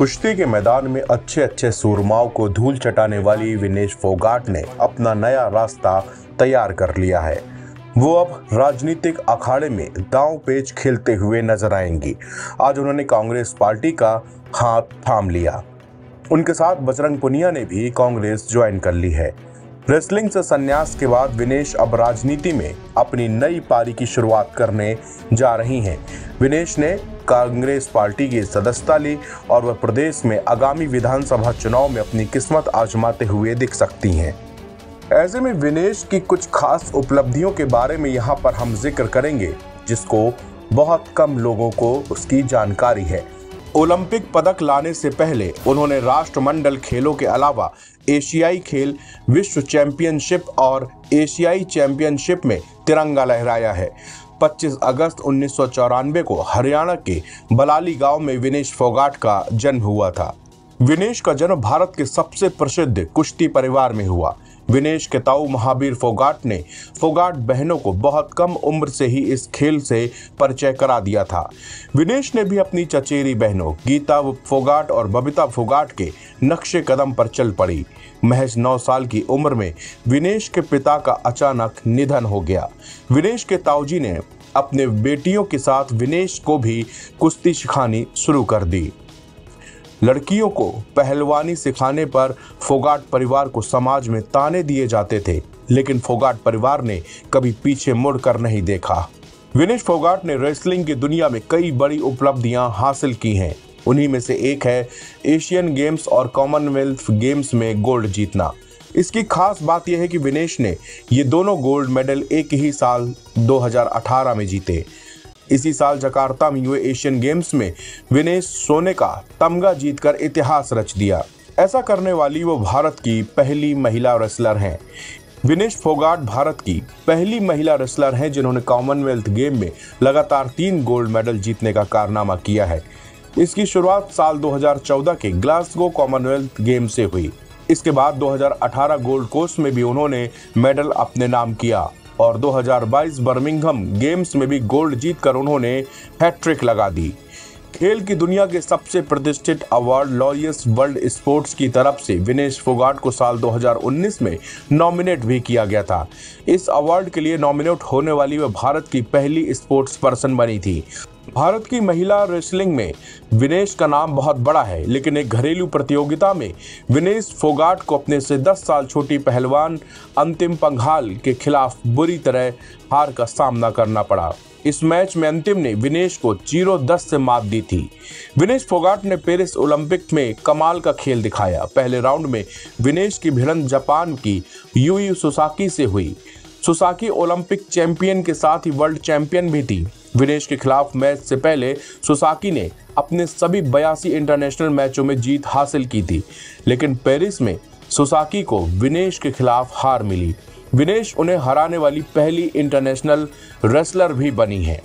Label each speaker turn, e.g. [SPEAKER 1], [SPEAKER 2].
[SPEAKER 1] कुश्ती के मैदान में अच्छे सूरमाओं को धूल चटाने वाली विनेश फोगाट ने अपना नया रास्ता तैयार कर लिया है। वो अब राजनीतिक अखाड़े में दांव पेच खेलते हुए नजर आएंगी। आज उन्होंने कांग्रेस पार्टी का हाथ थाम लिया। उनके साथ बजरंग पुनिया ने भी कांग्रेस ज्वाइन कर ली है। रेसलिंग से संन्यास के बाद विनेश अब राजनीति में अपनी नई पारी की शुरुआत करने जा रही हैं। विनेश ने कांग्रेस पार्टी की सदस्यता ली और वह प्रदेश में आगामी विधानसभा चुनाव में अपनी किस्मत आजमाते हुए दिख सकती हैं। ऐसे में विनेश की कुछ खास उपलब्धियों के बारे में यहाँ पर हम जिक्र करेंगे, जिसको बहुत कम लोगों को उसकी जानकारी है। ओलंपिक पदक लाने से पहले उन्होंने राष्ट्रमंडल खेलों के अलावा एशियाई खेल, विश्व चैंपियनशिप और एशियाई चैंपियनशिप में तिरंगा लहराया है। 25 अगस्त 1994 को हरियाणा के बलाली गांव में विनेश फोगाट का जन्म हुआ था। विनेश का जन्म भारत के सबसे प्रसिद्ध कुश्ती परिवार में हुआ। विनेश के ताऊ महावीर फोगाट ने फोगाट बहनों को बहुत कम उम्र से ही इस खेल से परिचय करा दिया था। विनेश ने भी अपनी चचेरी बहनों गीता फोगाट और बबीता फोगाट के नक्शे कदम पर चल पड़ी। महज 9 साल की उम्र में विनेश के पिता का अचानक निधन हो गया। विनेश के ताऊजी ने अपने बेटियों के साथ विनेश को भी कुश्ती सिखानी शुरू कर दी। लड़कियों को पहलवानी सिखाने पर फोगाट परिवार को समाज में ताने दिए जाते थे, लेकिन फोगाट परिवार ने कभी पीछे मुड़कर नहीं देखा। विनेश फोगाट ने रेसलिंग की दुनिया में कई बड़ी उपलब्धियां हासिल की हैं। उन्हीं में से एक है एशियन गेम्स और कॉमनवेल्थ गेम्स में गोल्ड जीतना। इसकी खास बात यह है कि विनेश ने ये दोनों गोल्ड मेडल एक ही साल 2018 में जीते। इसी साल जकार्ता में हुए एशियन गेम्स में विनेश सोने का तमगा जीतकर इतिहास रच दिया। ऐसा करने वाली वो भारत की पहली महिला रेसलर हैं। विनेश फोगाट भारत की पहली महिला रेसलर हैं जिन्होंने कॉमनवेल्थ गेम में लगातार 3 गोल्ड मेडल जीतने का कारनामा किया है। इसकी शुरुआत साल 2014 के ग्लासगो कॉमनवेल्थ गेम से हुई। इसके बाद 2018 गोल्ड कोस्ट में भी उन्होंने मेडल अपने नाम किया और 2022 बर्मिंघम गेम्स में भी गोल्ड जीतकर उन्होंने हैट्रिक लगा दी। खेल की दुनिया के सबसे प्रतिष्ठित अवार्ड लॉरियस वर्ल्ड स्पोर्ट्स की तरफ से विनेश फोगाट को साल 2019 में नॉमिनेट भी किया गया था। इस अवार्ड के लिए नॉमिनेट होने वाली वह भारत की पहली स्पोर्ट्स पर्सन बनी थी। भारत की महिला रेसलिंग में विनेश का नाम बहुत बड़ा है, लेकिन एक घरेलू प्रतियोगिता में विनेश फोगाट को अपने से 10 साल छोटी पहलवान अंतिम पंघाल के खिलाफ बुरी तरह हार का सामना करना पड़ा। इस मैच में अंतिम ने विनेश को 0-10 से मात दी थी। विनेश फोगाट ने पेरिस ओलंपिक में कमाल का खेल दिखाया। पहले राउंड में विनेश की भिड़ंत जापान की यूई सुसाकी से हुई। सुसाकी ओलंपिक चैंपियन के साथ ही वर्ल्ड चैंपियन भी थी। विनेश के खिलाफ मैच से पहले सुसाकी ने अपने सभी 82 इंटरनेशनल मैचों में जीत हासिल की थी, लेकिन पेरिस में सुसाकी को विनेश के खिलाफ हार मिली। विनेश उन्हें हराने वाली पहली इंटरनेशनल रेसलर भी बनी है।